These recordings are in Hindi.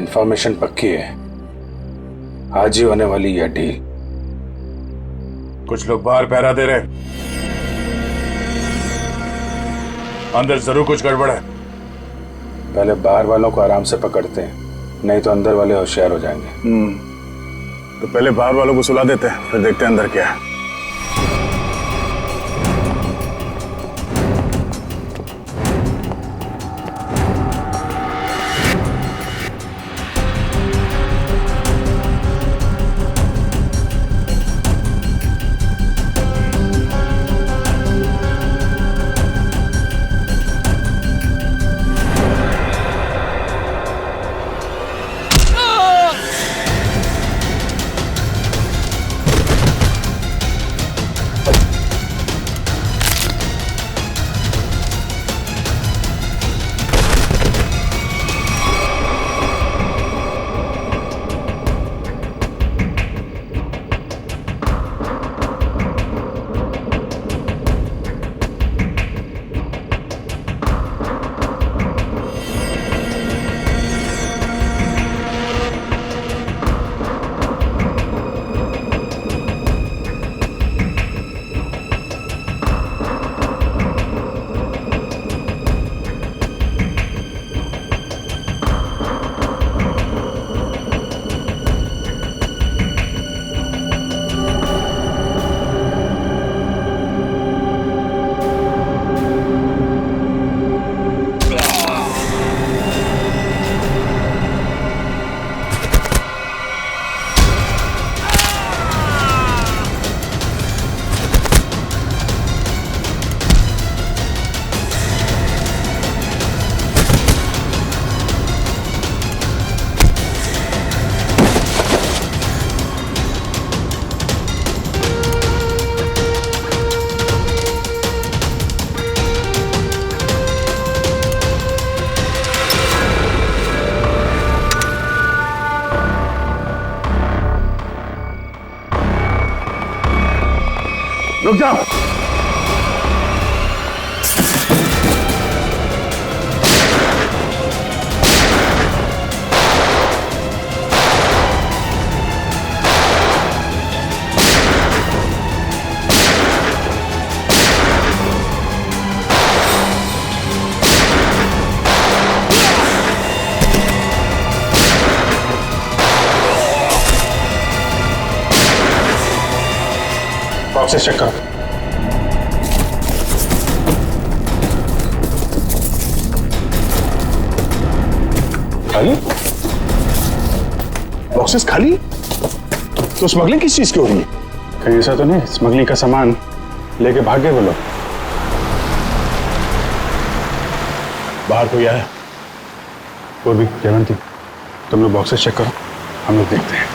इंफॉर्मेशन पक्की है, आज ही होने वाली यह डील। कुछ लोग बाहर पहरा दे रहे, अंदर जरूर कुछ गड़बड़ है। पहले बाहर वालों को आराम से पकड़ते हैं, नहीं तो अंदर वाले होशियार हो जाएंगे। तो पहले बाहर वालों को सुला देते हैं, फिर देखते हैं अंदर क्या है। रुक जाओ। बॉक्सेस चेक करो। खाली बॉक्सेस खाली? तो स्मगलिंग किस चीज की हो रही है? कहीं ऐसा तो नहीं स्मगलिंग का सामान लेके भाग गए वो लोग? बाहर कोई आया? वो भी जयवंती, तुम लोग बॉक्सेस चेक करो, हम लोग देखते हैं।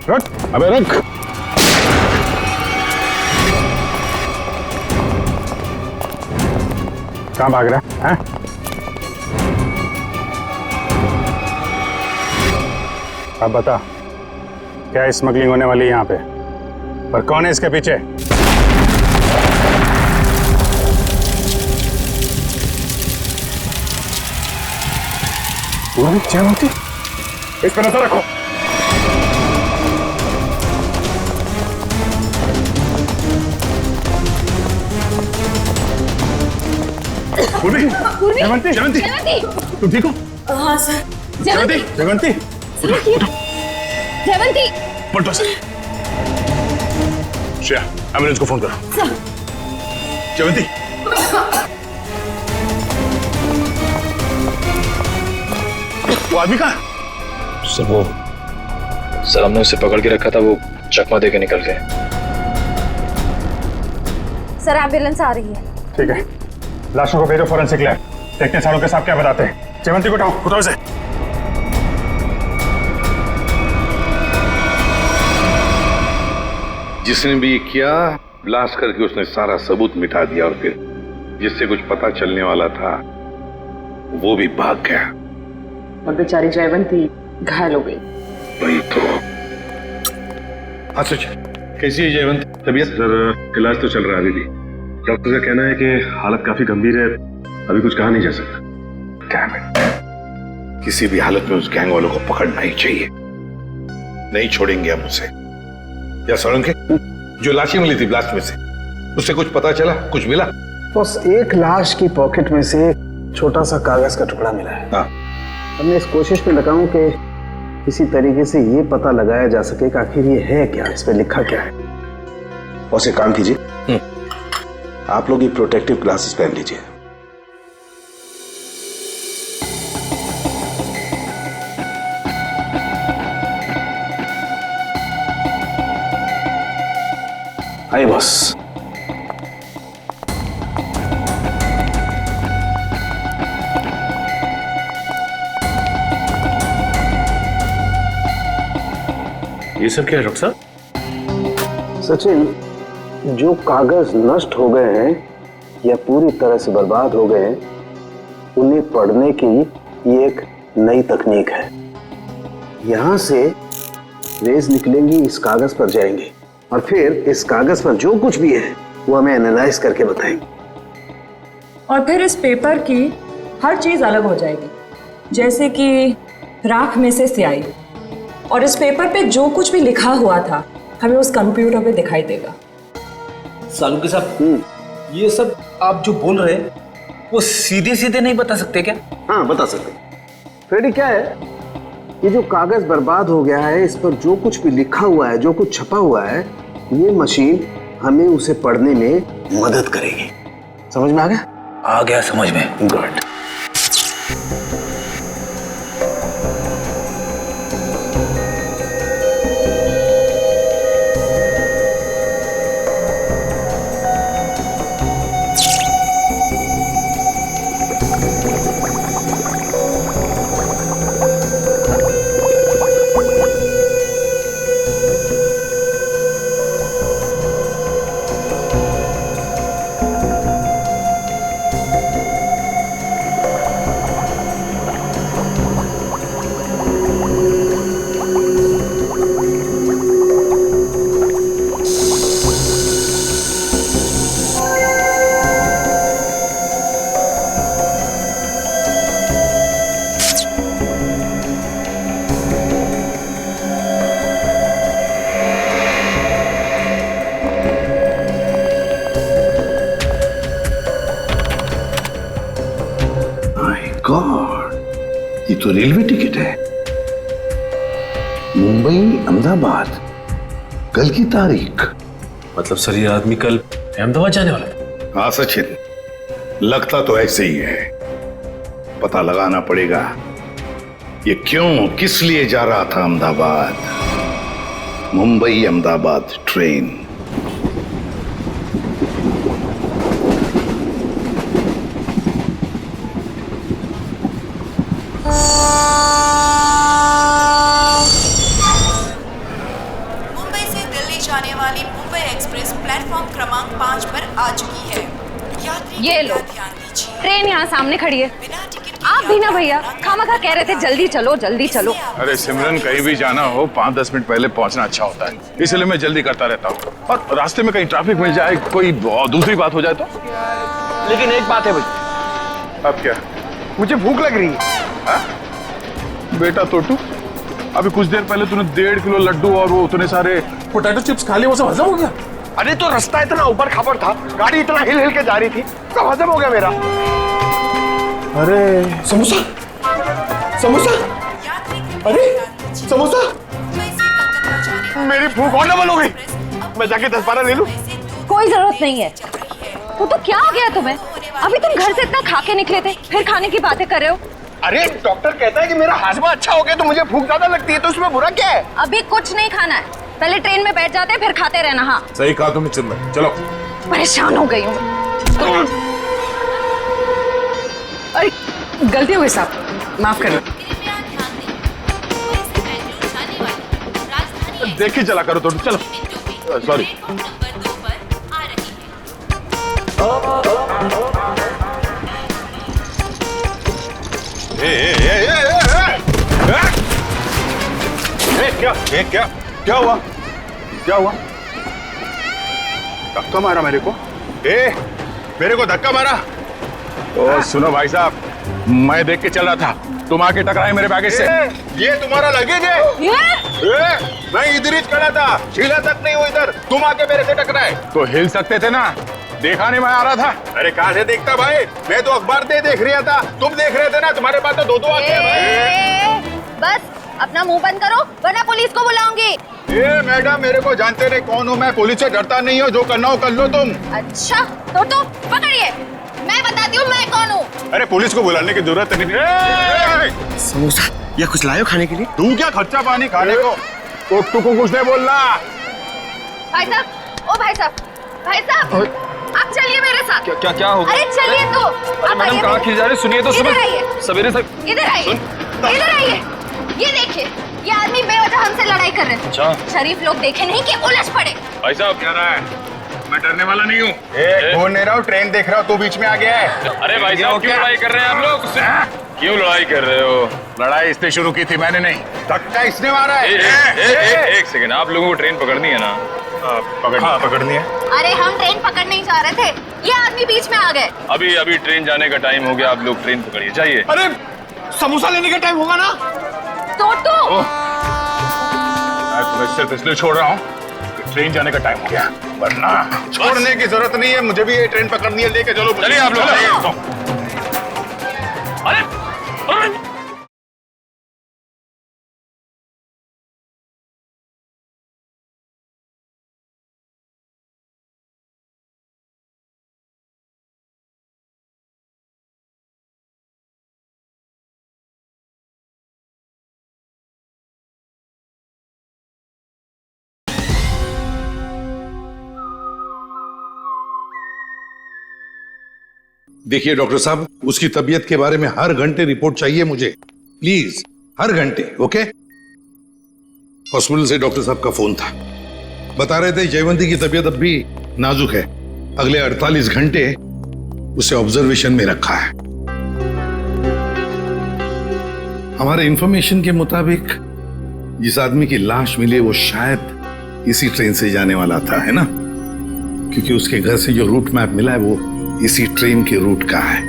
रुक, अबे रुक। कहाँ भाग रहा है? अब बता, क्या स्मगलिंग होने वाली है यहाँ पे? पर कौन है इसके पीछे? जयवंती, इस पर नजर रखो। जयवंती, जयवंती, तुम ठीक हो? हाँ सर। जयवंती, जयवंती, जयवंती, पलटो सर। श्रेया, एम्बुलेंस को फोन करो। सर। जयवंती, वो आदमी कहाँ? सर हमने उसे पकड़ के रखा था, वो चकमा दे के निकल गए। सर एम्बुलेंस आ रही है। ठीक है, लाशों को भेजो फॉरेंसिक लैब, देखते हैं सारों के साथ क्या बताते हैं। जयवंती को उठाओ से। जिसने भी ये किया, ब्लास्ट करके उसने सारा सबूत मिटा दिया और फिर जिससे कुछ पता चलने वाला था वो भी भाग गया। और बेचारी जयवंती घायल हो गई। वही तो। हाँ सच, कैसी है जयवंत? तबीयत? सर इलाज तो चल रहा है अभी भी। डॉक्टर का कहना है कि हालत काफी गंभीर है, अभी कुछ कहा नहीं जा सकता। Damn it. किसी भी हालत में उस गैंग वालों को पकड़ना ही चाहिए। नहीं छोड़ेंगे हम उसे। या सोलंके, जो लाशें मिली थी ब्लास्ट में से, उससे कुछ पता चला? कुछ मिला? बस एक लाश की पॉकेट में से छोटा सा कागज का टुकड़ा मिला है। हाँ। अब मैं इस कोशिश में लगा हूं कि किसी तरीके से ये पता लगाया जा सके कि आखिर ये है क्या, इस पे लिखा क्या है। और एक काम कीजिए, आप लोग ये प्रोटेक्टिव ग्लासेस पहन लीजिए। आइए बॉस। ये सब क्या है डॉक्टर साहब? सचिन, जो कागज नष्ट हो गए हैं या पूरी तरह से बर्बाद हो गए हैं, उन्हें पढ़ने की ये एक नई तकनीक है। यहां से रेज निकलेंगी, इस कागज पर जाएंगे और फिर इस कागज पर जो कुछ भी है वो हमें एनालाइज करके बताएंगे। और फिर इस पेपर की हर चीज अलग हो जाएगी, जैसे कि राख में से स्याही। और इस पेपर पे जो कुछ भी लिखा हुआ था हमें उस कंप्यूटर पे दिखाई देगा। सालुंके साहब, ये सब आप जो बोल रहे हैं वो सीधे सीधे नहीं बता सकते क्या? हाँ बता सकते। फ्रेडी, क्या है ये जो कागज बर्बाद हो गया है, इस पर जो कुछ भी लिखा हुआ है, जो कुछ छपा हुआ है, ये मशीन हमें उसे पढ़ने में मदद करेगी। समझ में आ गया? आ गया समझ में। गुड। गॉड, ये तो रेलवे टिकट है। मुंबई अहमदाबाद, कल की तारीख। मतलब सर ये आदमी कल अहमदाबाद जाने वाला था? हाँ सचिन, लगता तो ऐसे ही है। पता लगाना पड़ेगा ये क्यों, किस लिए जा रहा था अहमदाबाद। मुंबई अहमदाबाद ट्रेन। मुंबई से दिल्ली जाने वाली मुंबई एक्सप्रेस प्लेटफॉर्म क्रमांक 5 पर आ चुकी है। यात्री ये लो, ध्यान दीजिए। ट्रेन यहाँ सामने खड़ी है। बिना टिकट आप भी ना भैया, खामखा कह रहे थे जल्दी चलो जल्दी चलो। अरे सिमरन, कहीं भी जाना हो 5-10 मिनट पहले पहुंचना अच्छा होता है, इसलिए मैं जल्दी करता रहता हूँ। और रास्ते में कहीं ट्रैफिक मिल जाए, कोई दूसरी बात हो जाए तो। लेकिन एक बात है भाई। अब क्या? मुझे भूख लग रही है। बेटा तोटू, अभी कुछ देर पहले तूने 1.5 किलो लड्डू और वो उतने सारे पोटैटो चिप्स खा लिए, वो सब हजम हो गया? अरे तो रास्ता इतना ऊपर खापर था, गाड़ी इतना हिल हिल के जा रही थी, सब हजम हो गया मेरा। अरे समोसा, समोसा, अरे समोसा, मेरी भूख और डबल हो गई। मैं जाके 10-12 ले लूं? कोई जरूरत नहीं है। वो तो क्या हो गया तुम्हें? अभी तुम घर से इतना खा के निकले थे, फिर खाने की बातें कर रहे हो। अरे डॉक्टर कहता है कि मेरा हाजमा अच्छा हो गया तो मुझे भूख ज्यादा लगती है, तो उसमें बुरा क्या है? अभी कुछ नहीं खाना है, पहले ट्रेन में बैठ जाते फिर खाते रहना। हाँ सही कहा तुमने सिमरन, चलो। परेशान हो गई हूँ। अरे गलती हो गई साहब, माफ करिए। देख के चला करो तोटू, चलो। सॉरी। नंबर 2 पर आ रही है। क्या हुआ? क्या हुआ? धक्का मारा मेरे को? मेरे को धक्का मारा? ओ सुनो भाई साहब, मैं देख के चल रहा था, तुम आके टकराए मेरे बैगेज से। ये तुम्हारा लगेज है? मैं इधर ही खड़ा था, हिला तक नहीं हुआ इधर, तुम आके मेरे से टकराए। तो हिल सकते थे ना, देखा नहीं मैं आ रहा था। अरे कहाँ से देखता भाई, मैं तो अखबार देख रहा था, तुम देख रहे थे ना, तुम्हारे पास तो दो आंखें हैं भाई। बस अपना मुंह बंद करो वरना पुलिस को बुलाऊंगी। मैडम मेरे को जानते नहीं कौन हूँ मैं, पुलिस से डरता नहीं हो, जो करना हो कर लो तुम। अच्छा तो पकड़िए, मैं बताती हूँ मैं कौन हूँ। अरे पुलिस को बुलाने की जरूरत नहीं। समोसा या कुछ लायो खाने के लिए? तू क्या खर्चा पानी खाने को? तो तू को कुछ नहीं बोलना। भाई साहब, ओ भाई साहब, आप चलिए मेरे साथ। क्या हो गया? अरे चलिए तो। मैडम कहाँ खींच जा रहे? सुनिए तो इधर आइए। सवेरे से इधर आइए, इधर आइए। ये देखिए, ये आदमी बेवजह हमसे लड़ाई कर रहे हैं। अच्छा। शरीफ लोग देखे नहीं कि उलझ पड़े। भाई साहब क्या रहा है? मैं डरने वाला नहीं हूँ। बोल नहीं रहा हूँ, ट्रेन देख रहा हूँ, तू बीच में आ गया है। अरे भाई साहब क्यों लड़ाई कर रहे हैं आप लोग? क्यों लड़ाई कर रहे हो? लड़ाई इसने शुरू की थी, मैंने नहीं। धक्का इसने मारा है। एक सेकंड, आप लोगों को ट्रेन पकड़नी है ना? पकड़नी है। अरे हम ट्रेन पकड़ने ही जा रहे थे, ये आदमी बीच में आ गए। अभी ट्रेन जाने का टाइम हो गया, आप लोग ट्रेन पकड़िए, जाइए। अरे समोसा लेने का टाइम होगा ना? तो मैं तुम्हें सिर्फ इसलिए छोड़ रहा हूँ, ट्रेन जाने का टाइम हो गया, वरना छोड़ने की जरूरत नहीं है, मुझे भी ये ट्रेन पकड़नी है, लेके चलो। चलिए आप लोग। अरे देखिए डॉक्टर साहब, उसकी तबीयत के बारे में हर घंटे रिपोर्ट चाहिए मुझे, प्लीज, हर घंटे। ओके? हॉस्पिटल से डॉक्टर साहब का फोन था, बता रहे थे जयवंती की तबीयत अब भी नाजुक है, अगले 48 घंटे उसे ऑब्जर्वेशन में रखा है। हमारे इंफॉर्मेशन के मुताबिक जिस आदमी की लाश मिली वो शायद इसी ट्रेन से जाने वाला था, है ना? क्योंकि उसके घर से जो रूट मैप मिला है वो इसी ट्रेन के रूट का है।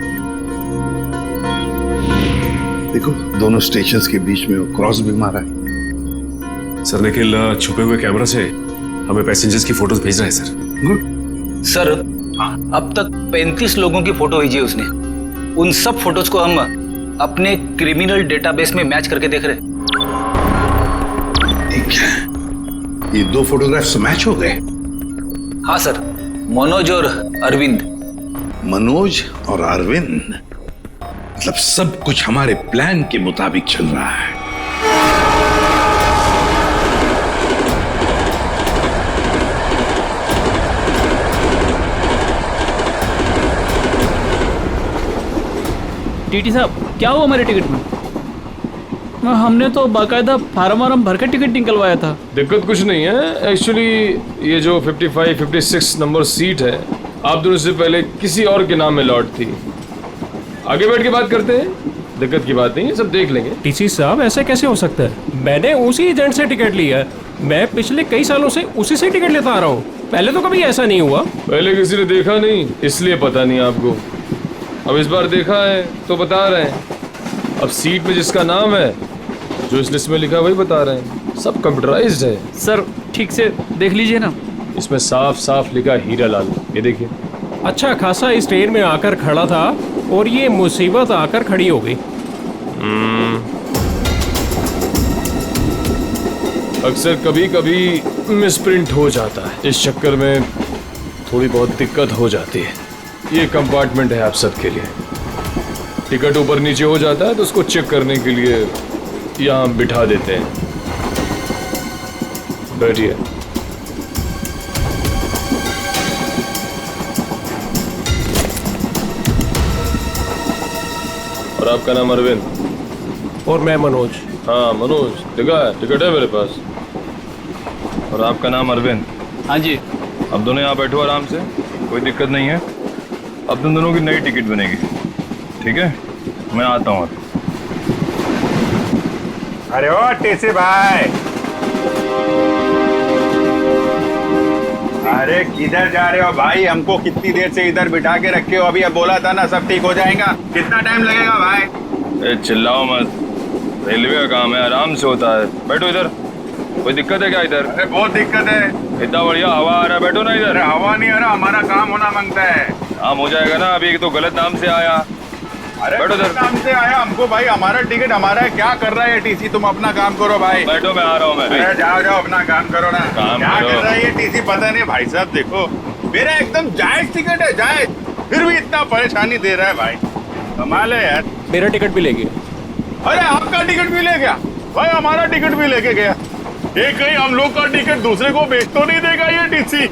देखो दोनों स्टेशंस के बीच में वो क्रॉस भी मारा है। सर लेकिन छुपे हुए कैमरा से हमें पैसेंजर्स की फोटोज भेज रहा है सर। गुड सर, अब तक 35 लोगों की फोटो भेजी है उसने। उन सब फोटोज को हम अपने क्रिमिनल डेटाबेस में मैच करके देख रहे हैं। ठीक है, ये दो फोटोग्राफ्स मैच हो गए? हाँ सर, मनोज और अरविंद। मनोज और अरविंद, मतलब सब कुछ हमारे प्लान के मुताबिक चल रहा है। टीटी साहब क्या हुआ हमारे टिकट में? हमने तो बाकायदा फार्म भर के टिकट निकलवाया था। दिक्कत कुछ नहीं है एक्चुअली, ये जो 55-56 नंबर सीट है आप दोनों से पहले किसी और के नाम में लॉट थी। आगे बैठ के बात करते हैं, दिक्कत की बात नहीं है, सब देख लेंगे। टीसी साहब ऐसे कैसे हो सकता है? मैंने उसी एजेंट से टिकट लिया है, मैं पिछले कई सालों से उसी से टिकट लेता आ रहा हूँ, पहले तो कभी ऐसा नहीं हुआ। पहले किसी ने देखा नहीं इसलिए पता नहीं आपको, अब इस बार देखा है तो बता रहे हैं। अब सीट में जिसका नाम है, जो इस लिस्ट में लिखा वही बता रहे हैं, सब कंप्यूटराइज्ड है। सर ठीक से देख लीजिए ना, इसमें साफ साफ लिखा हीरा लाल, ये देखिए। अच्छा खासा इस ट्रेन में आकर खड़ा था और ये मुसीबत आकर खड़ी हो गई। अक्सर कभी कभी मिसप्रिंट हो जाता है, इस चक्कर में थोड़ी बहुत दिक्कत हो जाती है। ये कंपार्टमेंट है आप सबके लिए, टिकट ऊपर नीचे हो जाता है तो उसको चेक करने के लिए यहाँ बिठा देते हैं। बैठिए। और आपका नाम अरविंद? और मैं मनोज। हाँ मनोज, टिकट है मेरे पास। और आपका नाम अरविंद? हाँ जी। अब दोनों यहाँ बैठो आराम से, कोई दिक्कत नहीं है। अब तुम दोनों की नई टिकट बनेगी, ठीक है? मैं आता हूँ। अरे ओ टीसी भाई, अरे किधर जा रहे हो भाई? हमको कितनी देर से इधर बिठा के रखे हो? अभी अब बोला था ना सब ठीक हो जाएगा। कितना टाइम लगेगा भाई? चिल्लाओ मत, रेलवे का काम है, आराम से होता है। बैठो इधर। कोई दिक्कत है क्या इधर? अरे बहुत दिक्कत है। इतना बढ़िया हवा आ रहा है, बैठो ना इधर। अरे हवा नहीं आ रहा, हमारा काम होना मांगता है। काम हो जाएगा ना, अभी तो गलत नाम से आया। अरे बैठो गलत नाम से आया हमको भाई, हमारा टिकट हमारा है। क्या कर रहा है ये टीसी? तुम अपना काम करो भाई। बैठो, मैं आ रहा हूँ। मैं अरे जाओ जाओ अपना काम करो ना। काम क्या करो। कर रहा है ये टीसी पता नहीं। भाई साहब देखो, मेरा एकदम जायज टिकट है, जायज, फिर भी इतना परेशानी दे रहा है भाई। कमाल है यार। मेरा टिकट भी ले गया। अरे आपका टिकट भी ले गया भाई? हमारा टिकट भी लेके गया। ये कहीं हम लोग का टिकट दूसरे को बेच तो नहीं देगा ये टीसी?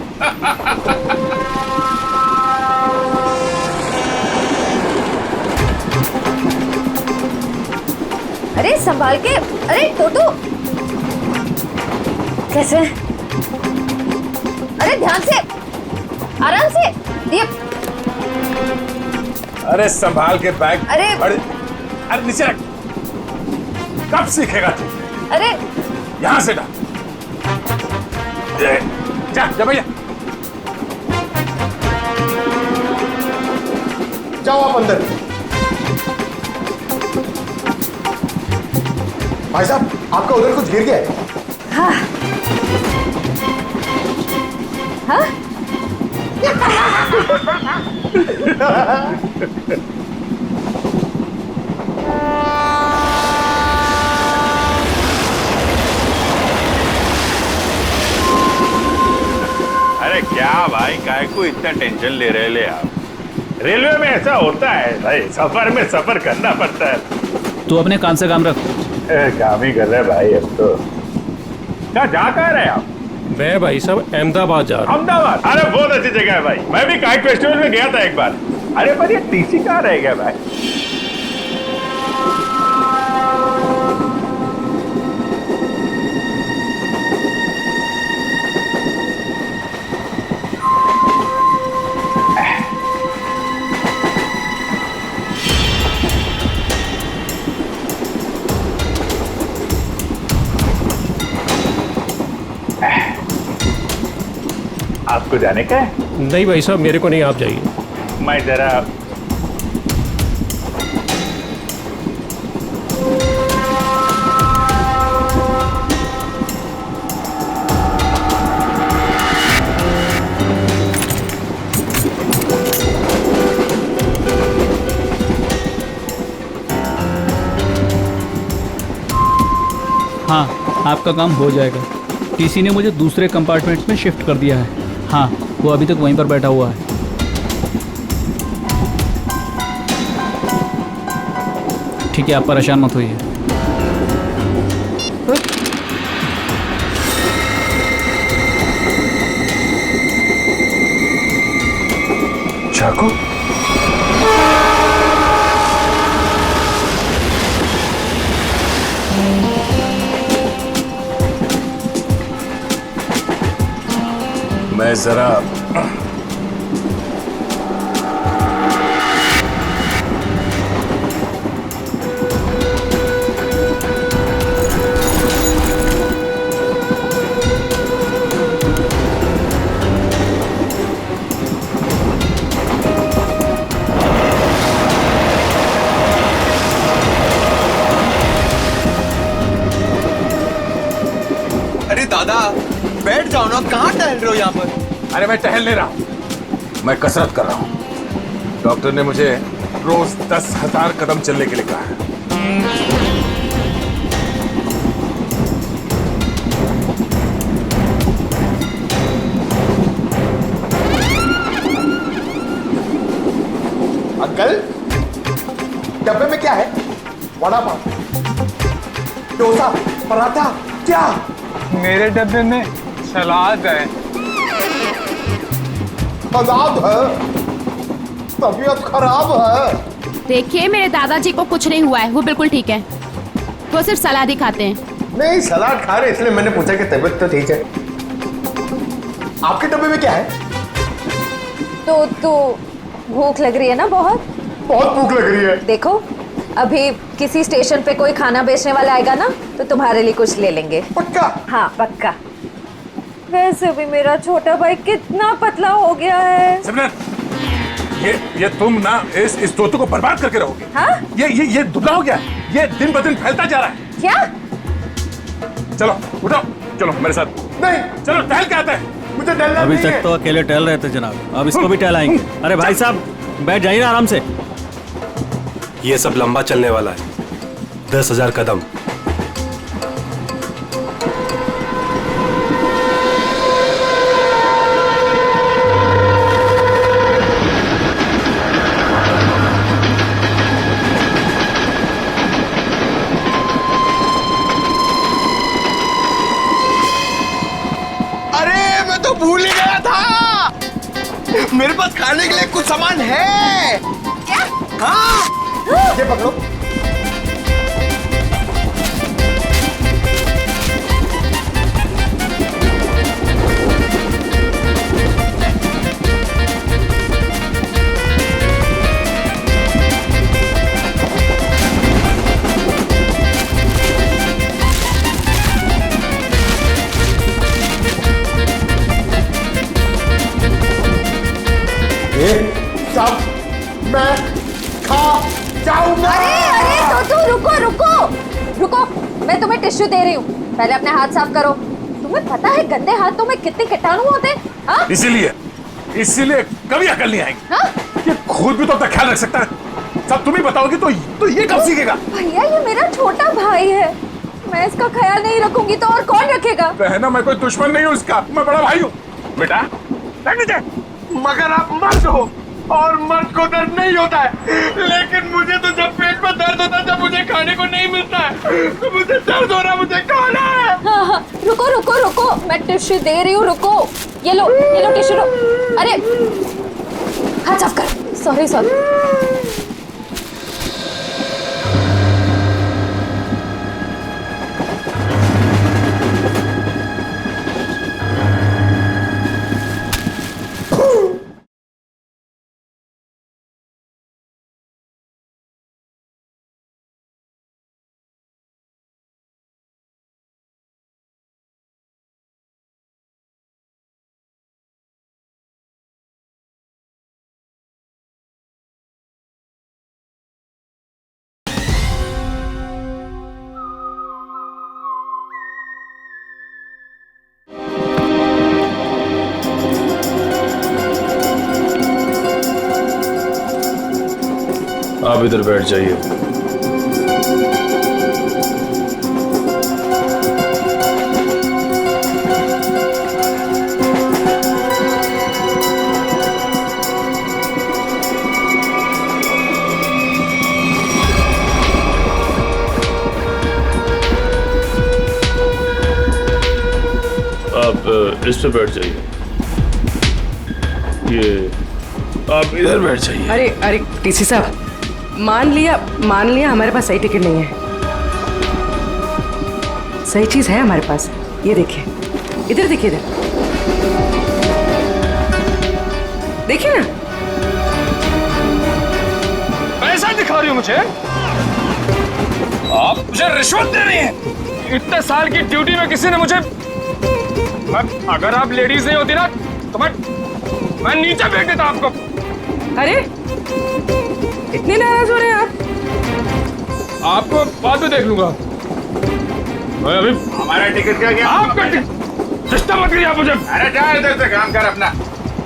अरे संभाल के। अरे टोटो, कैसे? अरे ध्यान से, आराम से। ये अरे संभाल के बैग। अरे अरे नीचे रख। कब सीखेगा तू? अरे यहां से डाल। जा जा भैया। जाओ आप अंदर। भाई साहब, आपका उधर कुछ गिर गया है। हाँ हाँ। अरे क्या भाई, काय को इतना टेंशन ले रहे ले आप? रेलवे में ऐसा होता है भाई, सफर में सफर करना पड़ता है। तू अपने कान से काम रख। काम ही कर रहे भाई अब तो। क्या जा कहाँ रहे आप? मैं भाई साहब अहमदाबाद जा रहा हूँ। अहमदाबाद? अरे बहुत अच्छी जगह है भाई, मैं भी काइट फेस्टिवल में गया था एक बार। अरे पर ये टीसी कहाँ रह गया भाई? आपको जाने का है? नहीं भाई साहब, मेरे को नहीं, आप जाइए। मैं जरा हाँ, आपका काम हो जाएगा। टीसी ने मुझे दूसरे कंपार्टमेंट में शिफ्ट कर दिया है। हाँ, वो अभी तक वहीं पर बैठा हुआ है। ठीक है, आप परेशान मत होइए। चाकू? मैं जरा अरे दादा, बैठ जाओ ना, कहाँ टहल रहे हो यहाँ पर? अरे मैं टहल नहीं रहा हूं, मैं कसरत कर रहा हूं। डॉक्टर ने मुझे रोज 10,000 कदम चलने के लिए कहा है। अंकल, डब्बे में क्या है? वड़ा पाव, डोसा, पराठा, क्या? मेरे डब्बे में सलाद है। सलाद है? तबीयत खराब है। देखिए, मेरे दादाजी को कुछ नहीं हुआ है, वो बिल्कुल ठीक है। वो सिर्फ सलाद ही खाते हैं। नहीं, सलाद खा रहे इसलिए मैंने पूछा कि तबीयत तो ठीक है। आपके डब्बे में क्या है? तो भूख लग रही है ना? बहुत भूख लग रही है। देखो, अभी किसी स्टेशन पे कोई खाना बेचने वाला आएगा ना, तो तुम्हारे लिए कुछ ले लेंगे। पक्का? हाँ पक्का। वैसे भी मेरा छोटा भाई कितना पतला हो गया है। सिमरन, ये तुम ना इस तोते को बर्बाद करके रहोगे। हाँ? ये दुबला हो गया है। ये दिन ब दिन फैलता जा रहा है। क्या? चलो उठो, चलो मेरे साथ। नहीं, चलो टहल के आते हैं। मुझे टहलना अभी नहीं है। तक तो अकेले टहल रहे थे जनाब, अब इसको भी टहलाएंगे। अरे भाई साहब बैठ जाइए ना आराम से। ये सब लंबा चलने वाला है, 10,000 कदम। अरे मैं तो भूल ही गया था, मेरे पास खाने के लिए कुछ सामान है। क्या? हाँ, ये पकड़ो। सब मैं खा जाऊंगा। अरे तो रुको, मैं तुम्हें टिश्यू दे रही हूँ, पहले अपने हाथ साफ करो। तुम्हें पता है गंदे हाथों में कितने कीटाणु होते हैं? हाँ? इसीलिए कभी अकल नहीं आएगी। हाँ? ये खुद भी तो अपना ख्याल रख सकता है, सब तुम ही बताओगी तो ये कब सीखेगा? भैया ये मेरा छोटा भाई है, मैं इसका ख्याल नहीं रखूंगी तो और कौन रखेगा? बहना, मैं कोई दुश्मन नहीं हूँ इसका, मैं बड़ा भाई हूँ। बेटा रख दीजिए। मगर आप मर्द हो और मर्द को दर्द नहीं होता है, लेकिन मुझे तो जब पेट में दर्द होता है, जब मुझे खाने को नहीं मिलता है, तो मुझे दर्द हो रहा, मुझे खाना है। हाँ, रुको, मैं टिश्यू दे रही हूँ, रुको। ये लो टिश्यू लो। अरे हाथ साफ कर। सॉरी। आप इधर बैठ जाइए। आप इस पे बैठ जाइए। ये आप इधर बैठ जाइए। अरे टीसी साहब, मान लिया हमारे पास सही टिकट नहीं है। सही चीज है हमारे पास, ये देखिए, इधर देखिए, देखिए ना। पैसा दिखा रही हो मुझे? आप मुझे रिश्वत दे रही हैं। इतने साल की ड्यूटी में किसी ने मुझे, अगर आप लेडीज नहीं होती ना तो मैं नीचे फेंक देता आपको। अरे इतने नाराज हो रहे हैं आप? आपको बाद में देख लूंगा। मैं अभी हमारा टिकट का क्या? आपका टिकट सिस्टम मत करिए आप मुझे। अरे जा इधर से, काम कर अपना।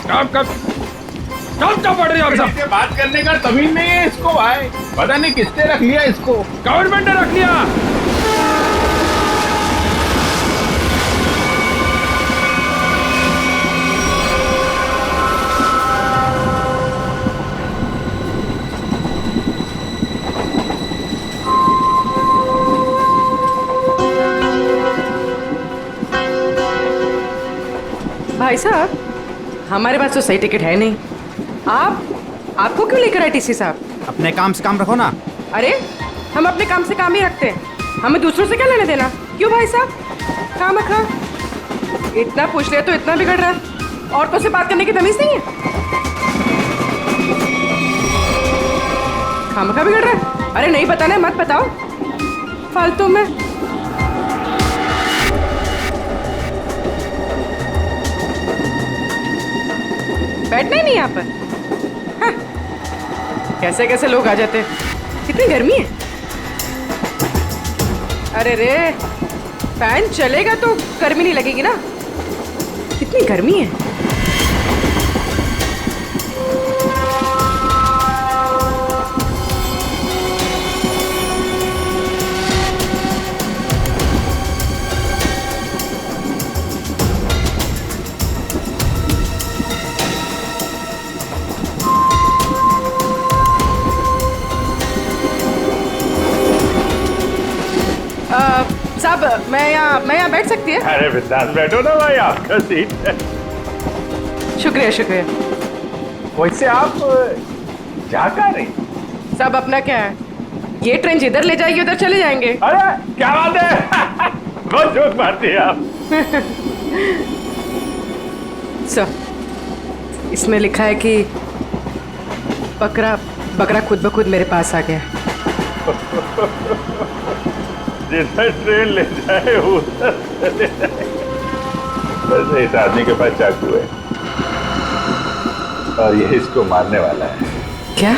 काम क्या पड़ रही है आप सब? बात करने का तमीज नहीं है इसको भाई, पता नहीं किसने रख लिया इसको। गवर्नमेंट ने रख लिया। भाई साहब, हमारे पास तो सही टिकट है नहीं। आपको क्यों लेकर आए टीसी साहब? अपने काम से काम रखो ना। अरे हम अपने काम से काम ही रखते हैं, हमें दूसरों से क्या लेने देना? क्यों भाई साहब, काम रखा, इतना पूछ लिया तो इतना बिगड़ रहा है। औरतों से बात करने की तमीज नहीं है? खामखा बिगड़ रहा है। अरे नहीं बताना है, मत बताओ फालतू में। बैठना ही नहीं यहाँ पर। हाँ। कैसे कैसे लोग आ जाते हैं। कितनी गर्मी है। अरे रे, फैन चलेगा तो गर्मी नहीं लगेगी ना। कितनी गर्मी है। साहब, मैं यहाँ बैठ सकती है? अरे बिंदास बैठो ना भाई, आपका सीट है। शुक्रिया शुक्रिया। वैसे आप जा कहाँ रही? साहब अपना क्या है, ये ट्रेन जिधर ले जाएगी उधर चले जाएंगे। अरे क्या बात है। बहुत जोक मारती है आप। सर, इसमें लिखा है कि बकरा खुद ब खुद मेरे पास आ गया। जिधर ट्रेन ले जाए उधर चले जाए। वैसे इस आदमी के पास चाकू है और ये इसको मारने वाला है। क्या?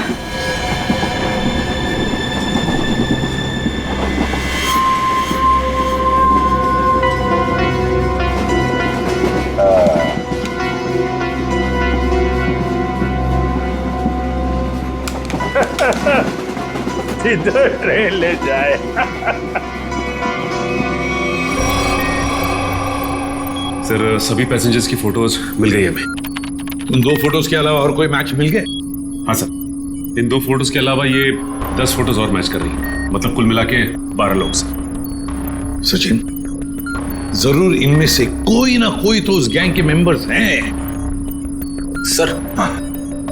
जिधर ट्रेन ले जाए। सर, सभी पैसेंजर्स की फोटोज मिल गई हमें। उन 2 फोटोज के अलावा और कोई मैच मिल गए? हाँ सर, इन 2 फोटोज के अलावा ये 10 फोटोज और मैच कर रही है। मतलब कुल मिला के 12 लोग सर। सचिन, जरूर इनमें से कोई ना कोई तो उस गैंग के मेंबर्स हैं। सर,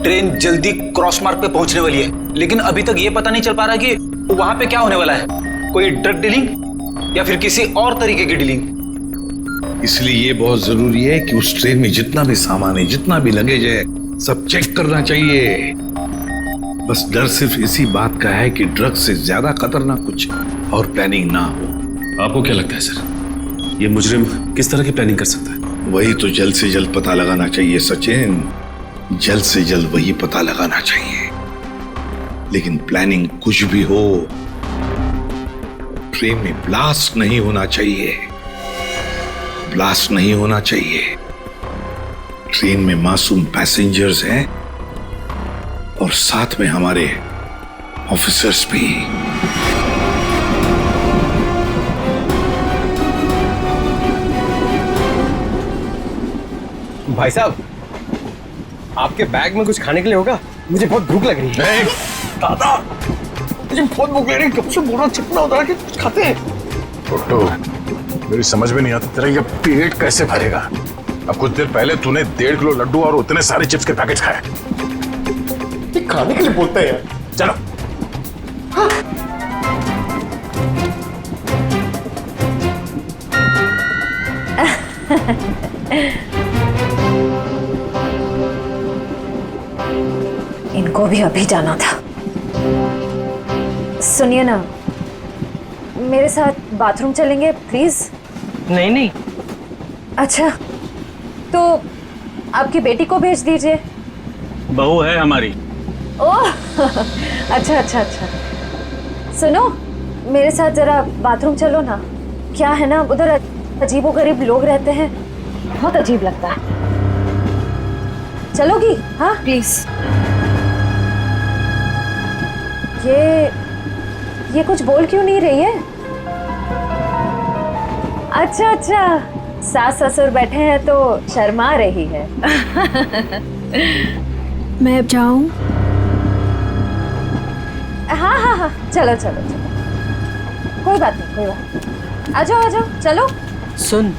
ट्रेन जल्दी क्रॉस मार्क पे पहुंचने वाली है, लेकिन अभी तक ये पता नहीं चल पा रहा कि वहां पे क्या होने वाला है। कोई ड्रग डीलिंग या फिर किसी और तरीके की डीलिंग। इसलिए ये बहुत जरूरी है कि उस ट्रेन में जितना भी सामान है, जितना भी लगेज है, सब चेक करना चाहिए। बस डर सिर्फ इसी बात का है कि ड्रग से ज्यादा खतरनाक कुछ और प्लानिंग ना हो। आपको क्या लगता है सर, ये मुजरिम किस तरह की प्लानिंग कर सकता है? वही तो जल्द से जल्द पता लगाना चाहिए सचिन। जल्द से जल्द वही पता लगाना चाहिए। लेकिन प्लानिंग कुछ भी हो, ट्रेन में ब्लास्ट नहीं होना चाहिए। ब्लास्ट नहीं होना चाहिए। ट्रेन में मासूम पैसेंजर्स हैं और साथ में हमारे ऑफिसर्स भी। भाई साहब, आपके बैग में कुछ खाने के लिए होगा? मुझे बहुत भूख लग रही है। दादा, मुझे बहुत भूख लग रही है। कब से बोला चिपना उधर के कुछ खाते हैं। छोटू, मेरी समझ में नहीं आता तेरा ये पेट कैसे भरेगा। अब कुछ देर पहले तूने 1.5 किलो लड्डू और उतने सारे चिप्स के पैकेट खाए। ये खाने के लिए बोलते हैं। चलो। हाँ। इनको भी अभी जाना था। सुनिए ना, मेरे साथ बाथरूम चलेंगे प्लीज? नहीं नहीं। अच्छा, तो आपकी बेटी को भेज दीजिए। बहू है हमारी। ओह अच्छा अच्छा अच्छा। सुनो, मेरे साथ जरा बाथरूम चलो ना। क्या है ना, उधर अजीबोगरीब लोग रहते हैं, बहुत अजीब लगता है। चलोगी? हाँ प्लीज। ये कुछ बोल क्यों नहीं रही है? अच्छा अच्छा, सास ससुर बैठे हैं तो शर्मा रही है। मैं अब जाऊं? हाँ हाँ हाँ, चलो चलो चलो, कोई बात नहीं, कोई बात नहीं। आ जाओ आ जाओ, चलो। सुन,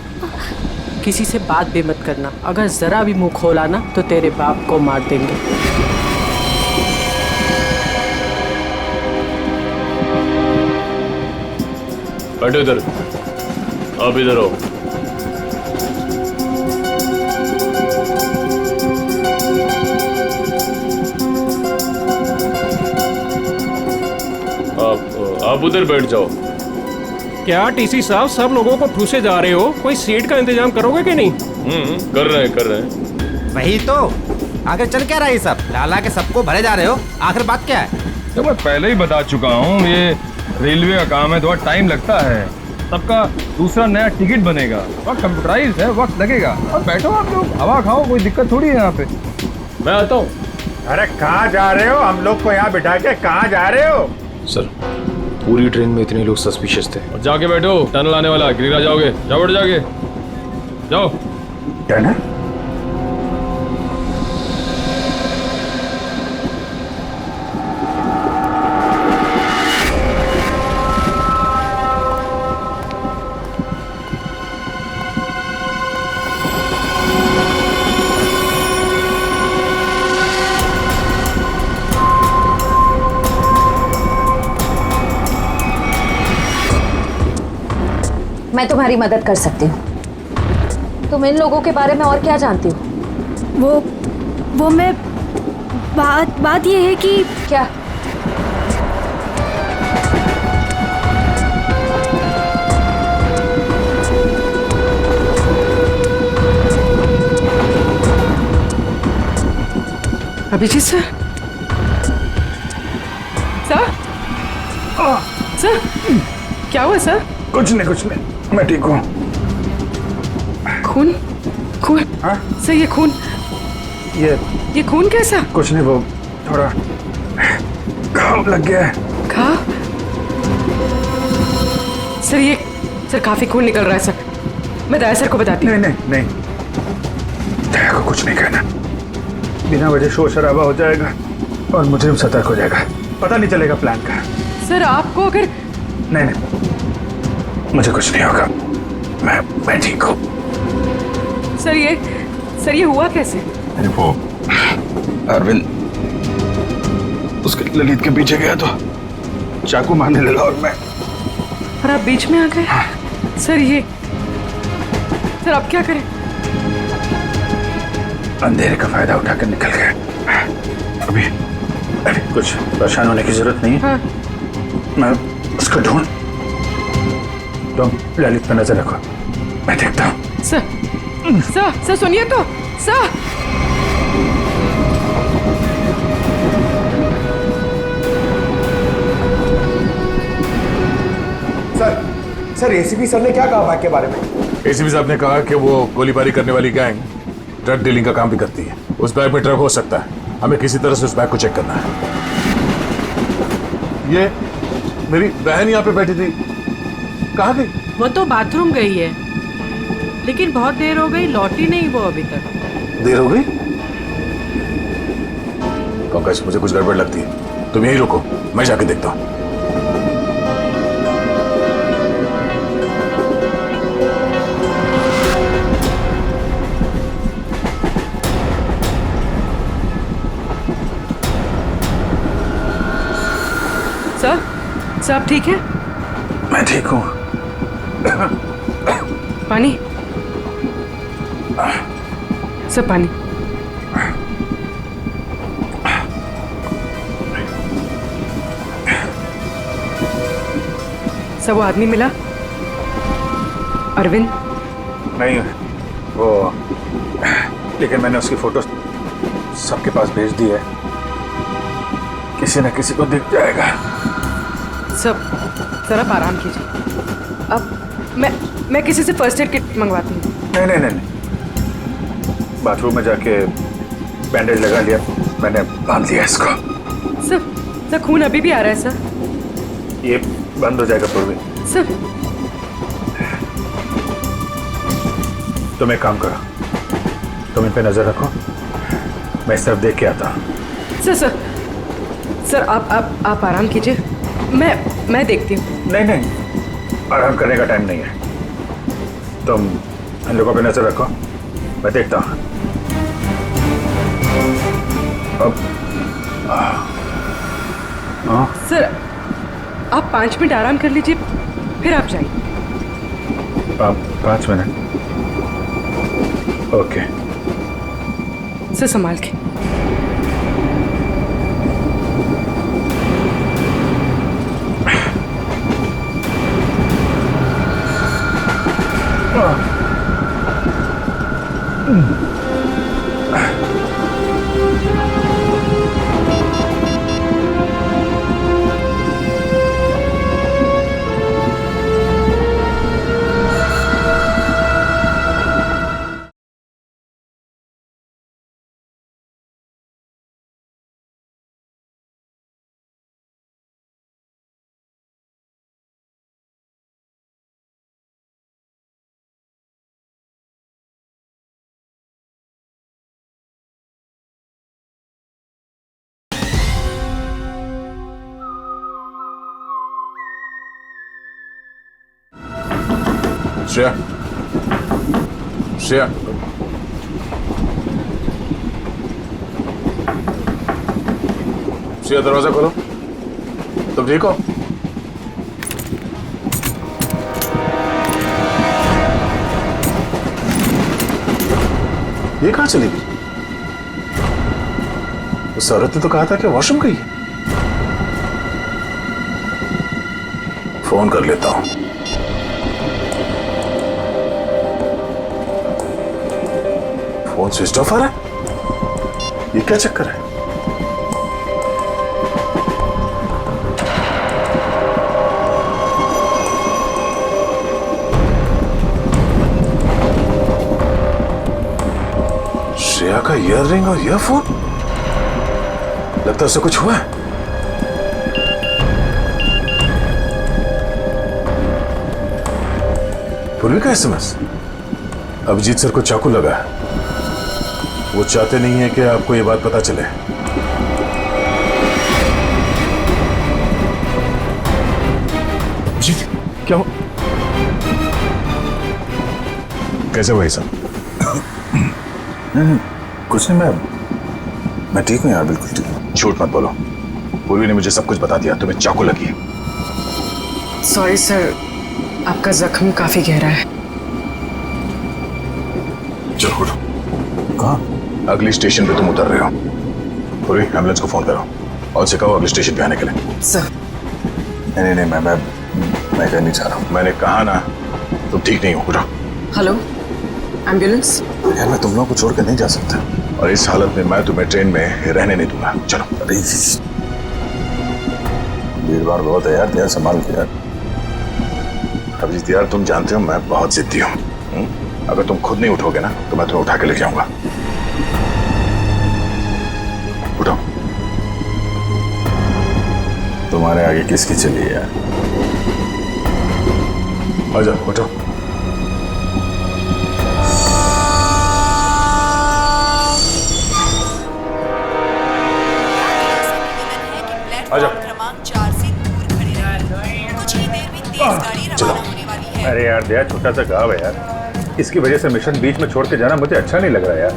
किसी से बात भी मत करना। अगर जरा भी मुंह खोला ना तो तेरे बाप को मार देंगे। बैठो इधर। आप इधर आओ। आप उधर बैठ जाओ। क्या टीसी साहब सब लोगों को ठूसे जा रहे हो? कोई सीट का इंतजाम करोगे कि नहीं? कर रहे हैं। वही तो, आखिर चल क्या रहा है सब? लाला के सबको भरे जा रहे हो, आखिर बात क्या है? तो मैं पहले ही बता चुका हूँ, ये रेलवे का काम है, थोड़ा टाइम लगता है। सबका दूसरा नया टिकट बनेगा और कंप्यूटराइज है, वक्त लगेगा। और बैठो आप लोग, हवा खाओ, कोई दिक्कत थोड़ी है यहाँ पे। मैं आता हूँ। अरे कहाँ जा रहे हो? हम लोग को यहाँ बिठा के कहाँ जा रहे हो? सर, पूरी ट्रेन में इतने लोग सस्पिशियस थे। और जाके बैठो, टनल आने वाला, गिरिरा जाओगे। जाओ बैठ, जाके जाओ। टनल? मैं तुम्हारी मदद कर सकती हूँ। तुम इन लोगों के बारे में और क्या जानती हो? वो मैं बात ये है कि क्या? अभिजीत सर, सर क्या हुआ सर? कुछ नहीं, मैं ठीक हूँ। खून? हाँ? सर ये खून, ये खून कैसा? कुछ नहीं, वो थोड़ा घाव लग गया है। घाव? सर काफी खून निकल रहा है सर। मैं दया सर को बताती हूँ। नहीं, दया को कुछ नहीं कहना। बिना वजह शोर शराबा हो जाएगा और मुझे सतर्क हो जाएगा, पता नहीं चलेगा प्लान का। सर आपको अगर नहीं, मुझे कुछ नहीं होगा, मैं ठीक हूँ। सर ये हुआ कैसे? अरे वो अरविंद उसके ललित के पीछे गया तो चाकू मारने लगा और आप बीच में आ गए? सर आप क्या करें? अंधेरे का फायदा उठाकर निकल गए। अभी कुछ परेशान होने की जरूरत नहीं है। हाँ। मैं उसको ढूंढ, तुम ललित पर नजर रखो, मैं देखता हूँ। सर सुनिए तो, सर एसीपी सर ने क्या कहा बैग के बारे में? एसीपी साहब ने कहा कि वो गोलीबारी करने वाली गैंग ड्रग डीलिंग का काम भी करती है। उस बैग में ड्रग हो सकता है, हमें किसी तरह से उस बैग को चेक करना है। ये मेरी बहन यहाँ पे बैठी थी, कहाँ गई? वो तो बाथरूम गई है, लेकिन बहुत देर हो गई, लौटी नहीं वो अभी तक। देर हो गई? पंकज, मुझे कुछ गड़बड़ लगती है, तुम यहीं रुको, मैं जाके देखता हूँ। सर आप ठीक है? मैं ठीक हूँ। पानी? सर पानी। सर वो आदमी मिला? अरविंद? नहीं, वो लेकिन मैंने उसकी फोटो सबके पास भेज दी है, किसी न किसी को दिख जाएगा। सर आप आराम कीजिए। अब मैं किसी से फर्स्ट एड किट मंगवाती हूँ। नहीं, बाथरूम में जाके बैंडेज लगा लिया, मैंने बांध लिया इसको। सर खून अभी भी आ रहा है सर। ये बंद हो जाएगा पूर्वी। सर तुम एक काम करो, तुम इन पे नजर रखो, मैं इस तरफ देख के आता हूँ। सर आप आराम कीजिए, मैं देखती हूँ। नहीं, आराम करने का टाइम नहीं है, तुम इन लोगों पे नजर रखो, मैं देखता हूँ। सर आप 5 मिनट आराम कर लीजिए, फिर आप जाइए। 5 मिनट? ओके। सर संभाल के। श्रेया, श्रेया, श्रेया दरवाजा खोलो। तुम ठीक हो? ये कहां चली गई? उस औरत ने तो कहा था कि वॉशरूम गई है। फोन कर लेता हूं। फोन स्विच ऑफ आ रहा है। ये क्या चक्कर है? श्रेया का ईयररिंग और ईयरफोन, लगता है उससे कुछ हुआ है। पूर्वी का एसएमएस। अभिजीत सर को चाकू लगा है। वो चाहते नहीं है कि आपको ये बात पता चले। जी क्या हो? कैसे भाई साहब? नहीं, कुछ नहीं, मैं ठीक हूँ यार, बिल्कुल ठीक हूँ। झूठ मत बोलो। पूर्वी ने मुझे सब कुछ बता दिया। तुम्हें चाकू लगी है। सॉरी सर, आपका जख्म काफी गहरा है। चलो उठो। कहाँ? अगली स्टेशन पे तुम उतर रहे हो। पूरी एम्बुलेंस को फोन करो और उसे कहो अगले स्टेशन पे आने के लिए। सर नहीं, मैं कहीं नहीं चाह रहा हूँ। मैंने कहा ना, तुम ठीक नहीं हो। उठो। Hello, ambulance. यार मैं तुम लोगों को छोड़कर नहीं जा सकता, और इस हालत में मैं तुम्हें ट्रेन में रहने नहीं दूंगा। चलो। भीड़ भाड़ बहुत है यार, संभाल के यार। अभिजीत यार, तुम जानते हो मैं बहुत जिद्दी हूँ। अगर तुम खुद नहीं उठोगे ना तो मैं तुम्हें उठा के ले जाऊंगा। उठो। तुम्हारे आगे किसकी चली है यार? आ जाओ, उठो। आ जाओ। क्रमांक 4 से दूर खड़े रहें। कुछ ही देर में तेज गाड़ी रवाना होने वाली है। अरे यार दया, छोटा सा गाँव है यार, इसकी वजह से मिशन बीच में छोड़ के जाना मुझे अच्छा नहीं लग रहा है यार।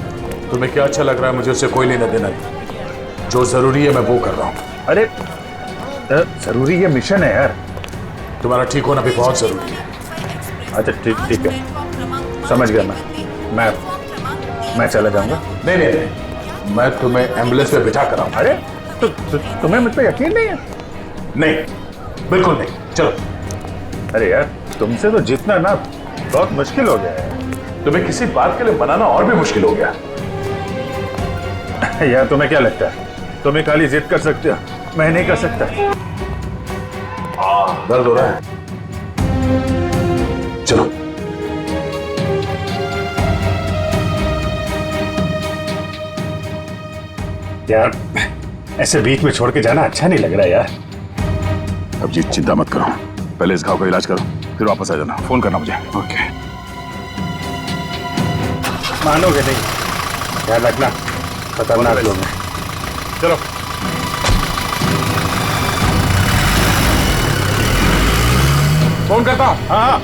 तुम्हें क्या अच्छा लग रहा है? मुझे उससे कोई लेना देना नहीं। जो जरूरी है मैं वो कर रहा हूँ। अरे जरूरी ये मिशन है यार। तुम्हारा ठीक होना भी बहुत जरूरी है। अच्छा ठीक है, समझ गया। मैं चला जाऊंगा। नहीं, मैं तुम्हें एम्बुलेंस में बिठा कर आऊंगा। अरे तो तुम्हें मुझ पर यकीन नहीं है? नहीं, बिल्कुल नहीं। चलो। अरे यार, तुमसे तो जीतना ना बहुत मुश्किल हो गया है। तुम्हें किसी बात के लिए मनाना और भी मुश्किल हो गया। यार तुम्हें क्या लगता है तुम्हें खाली जिद कर सकते हो, मैं नहीं कर सकता? दर्द हो रहा है। चलो। यार ऐसे बीच में छोड़ के जाना अच्छा नहीं लग रहा यार। अभिजीत चिंता मत करो, पहले इस घाव का इलाज करो, फिर वापस आ जाना। फोन करना मुझे। ओके। मानोगे नहीं, ध्यान रखना, खतरनाक लोग हैं। चलो। फोन करता। हाँ।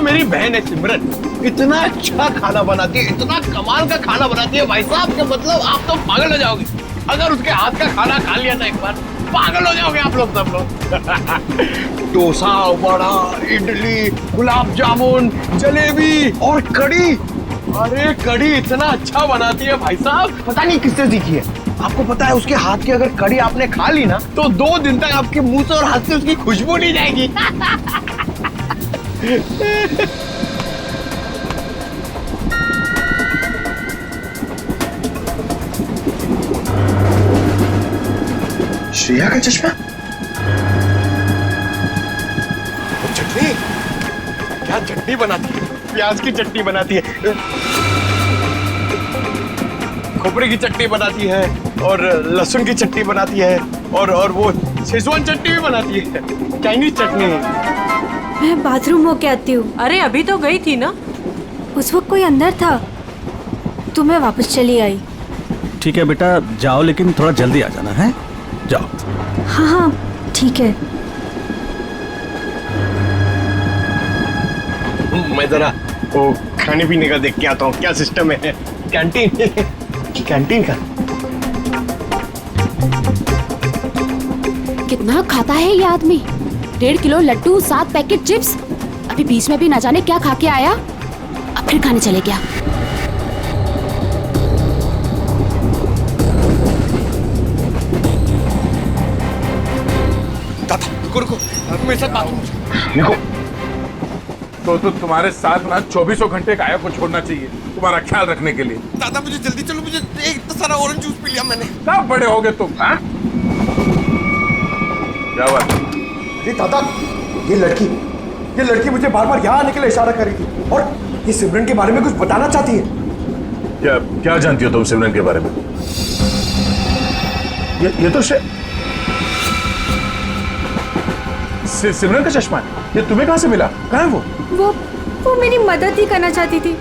जो मेरी बहन है सिमरन, इतना अच्छा खाना बनाती है, इतना कमाल का खाना बनाती है भाई साहब के मतलब आप तो पागल हो जाओगे। अगर उसके हाथ का खाना खा लिया ना एक बार, पागल हो जाओगे आप लोग सब लोग। डोसा, वड़ा, इडली, गुलाब जामुन, जलेबी और कड़ी। अरे कड़ी इतना अच्छा बनाती है भाई साहब, पता नहीं किससे सीखी है। आपको पता है उसके हाथ की अगर कड़ी आपने खा ली ना तो 2 दिन तक आपके मुंह से और हाथ से उसकी खुशबू नहीं जाएगी। श्रेया का चश्मा? चटनी, क्या चटनी बनाती है, प्याज की चटनी बनाती है, खोपरे की चटनी बनाती है और लहसुन की चटनी बनाती है और वो शेजवान चटनी भी बनाती है, चाइनीज चटनी। मैं बाथरूम होके आती हूँ। अरे अभी तो गई थी ना। उस वक्त कोई अंदर था तो मैं वापस चली आई। ठीक है बेटा, जाओ लेकिन थोड़ा जल्दी आ जाना है। जाओ। हाँ हाँ ठीक है। मैं जरा वो खाने पीने का देख के आता हूँ, क्या सिस्टम है कैंटीन कैंटीन का। कितना खाता है ये आदमी? 1.5 किलो लड्डू, 7 पैकेट चिप्स। अभी बीच में भी ना जाने क्या खा के आया, अब फिर खाने चले गया। रुको, मेरे साथ बात निको, तो तुम्हारे साथ ना 24 घंटे गाया को छोड़ना चाहिए तुम्हारा ख्याल रखने के लिए। दादा मुझे जल्दी चलो, मुझे इतना सारा ऑरेंज जूस पी लिया मैंने। कब बड़े हो गए तुम? हाँ? क्या बात? अरे दादा, ये लड़की मुझे बार बार यहाँ आने के लिए इशारा कर रही थी और ये सिमरन के बारे में कुछ बताना चाहती है। क्या जानती हो तुम सिमरन के बारे में? ये तो सिमरन का चश्मा है। ये तुम्हें कहां से मिला? कहां है वो मेरी मदद ही करना चाहती थी,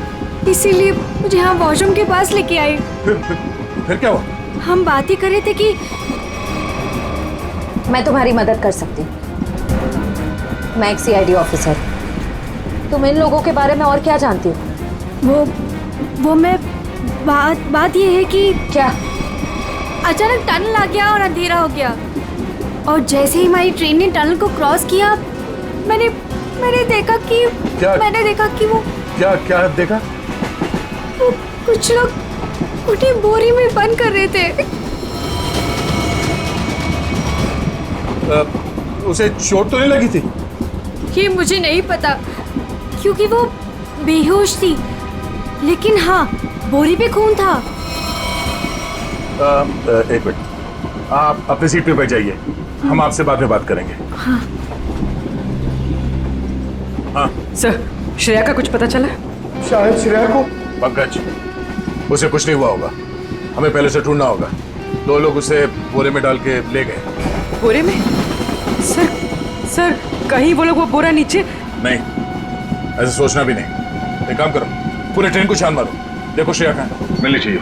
इसीलिए मुझे यहाँ वॉशरूम के पास लेके आई। फिर क्या हुआ? हम बात ही कर रहे थे कि मैं तुम्हारी मदद कर सकती हूँ। मैं एक CID ऑफिसर। तुम इन लोगों के बारे में और क्या जानती हो? वो मैं बात ये है कि क्या अचानक टनल आ गया और अंधेरा हो गया, और जैसे ही हमारी ट्रेन ने टनल को क्रॉस किया मैंने देखा कि वो क्या देखा? वो कुछ लोग उन्हें बोरी में बंद कर रहे थे। उसे चोट तो नहीं लगी थी? ये मुझे नहीं पता क्योंकि वो बेहोश थी, लेकिन हाँ बोरी पे खून था। एक मिनट, आप अपनी सीट पे बैठ जाइए, हम आपसे बाद में बात करेंगे। हाँ। हाँ सर, श्रेया का कुछ पता चला? शायद श्रेया को। पंकज, उसे कुछ नहीं हुआ होगा, हमें पहले से ढूंढना होगा। 2 लोग उसे बोरे में डाल के ले गए। बोरे में? सर कहीं वो लोग वो बोरा नीचे? नहीं, ऐसे सोचना भी नहीं। एक काम करो, पूरे ट्रेन को छान मारो, देखो श्रेया कहाँ है। मिलनी चाहिए।